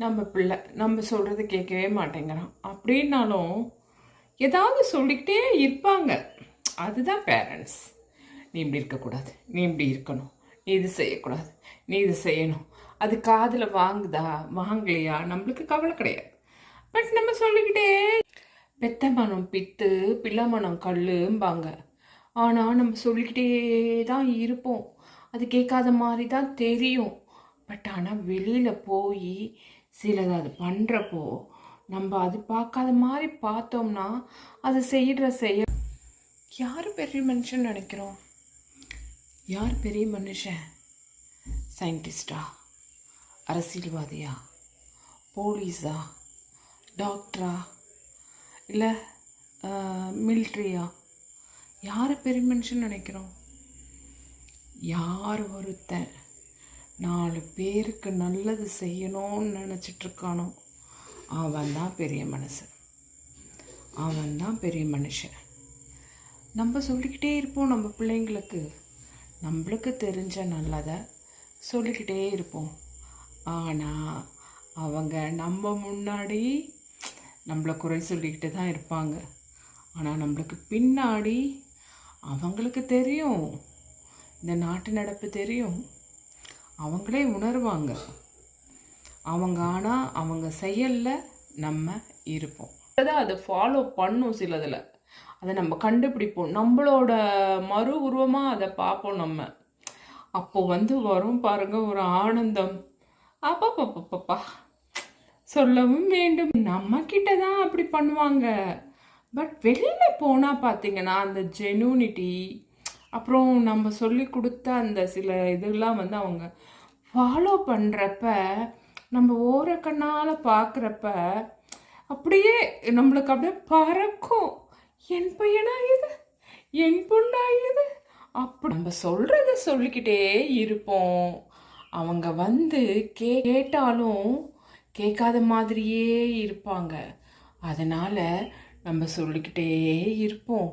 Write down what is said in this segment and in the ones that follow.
நம்ம பிள்ளை நம்ம சொல்கிறது கேட்கவே மாட்டேங்கிறான். அப்படின்னாலும் ஏதாவது சொல்லிக்கிட்டே இருப்பாங்க. அதுதான் பேரண்ட்ஸ். நீ இப்படி இருக்கக்கூடாது, நீ இப்படி இருக்கணும், நீ இது செய்யக்கூடாது, நீ இது செய்யணும். அது காதில் வாங்குதா வாங்கலையா நம்மளுக்கு கவலை கிடையாது. பட் நம்ம சொல்லிக்கிட்டே பெத்த மனம் பித்து பிள்ளை மனம் கல்லும்பாங்க. ஆனால் நம்ம சொல்லிக்கிட்டே தான் இருப்போம். அது கேட்காத மாதிரி தான் தெரியும். பட் ஆனால் வெளியில் போய் சிலது அது பண்ணுறப்போ நம்ம அது பார்க்காத மாதிரி பார்த்தோம்னா அது செய்ய யார் பெரிய மனுஷன் நினைக்கிறோம்? யார் பெரிய மனுஷன்? சயின்டிஸ்டா, அரசியல்வாதியா, போலீஸா, டாக்டரா, இல்லை மிலிட்ரியா? யார் பெரிய மனுஷன் நினைக்கிறோம்? யார் ஒருத்தன் 4 பேருக்கு நல்லது செய்யணும்னு நினச்சிட்ருக்கானோ அவன் தான் பெரிய மனுஷன். அவன் தான் பெரிய மனுஷன். நம்ம சொல்லிக்கிட்டே இருப்போம். நம்ம பிள்ளைங்களுக்கு நம்மளுக்கு தெரிஞ்ச நல்லதை சொல்லிக்கிட்டே இருப்போம். ஆனால் அவங்க நம்ம முன்னாடி நம்மளை குறை சொல்லிக்கிட்டு தான் இருப்பாங்க. ஆனால் நம்மளுக்கு பின்னாடி அவங்களுக்கு தெரியும், இந்த நாட்டு நடப்பு தெரியும். அவங்களே உணர்வாங்க. ஆனால் அவங்க செயலில் நம்ம இருப்போம். அதை ஃபாலோ பண்ணும். சிலதில் அதை நம்ம கண்டுபிடிப்போம். நம்மளோட மறு உருவமாக அதை பார்ப்போம். நம்ம அப்போது வரும் பாருங்க ஒரு ஆனந்தம். அப்பப்பப்பப்பா சொல்லவும் வேண்டும். நம்ம கிட்ட தான் அப்படி பண்ணுவாங்க. பட் வெளியில் போனால் பார்த்தீங்கன்னா அந்த ஜெனூனிட்டி, அப்புறம் நம்ம சொல்லி கொடுத்த அந்த சில இதெல்லாம் அவங்க ஃபாலோ பண்ணுறப்ப நம்ம ஓரக்கண்ணால் பார்க்குறப்ப அப்படியே நம்மளுக்கு அப்படியே பறக்கும். என் பையனா இது, என் பொண்ணா இது, அப்படி நம்ம சொல்கிறத சொல்லிக்கிட்டே இருப்போம். அவங்க கேட்டாலும் கேட்காத மாதிரியே இருப்பாங்க. அதனால் நம்ம சொல்லிக்கிட்டே இருப்போம்.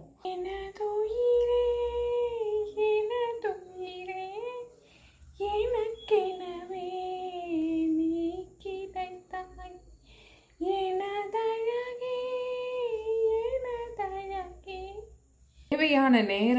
தேவையான நேரம்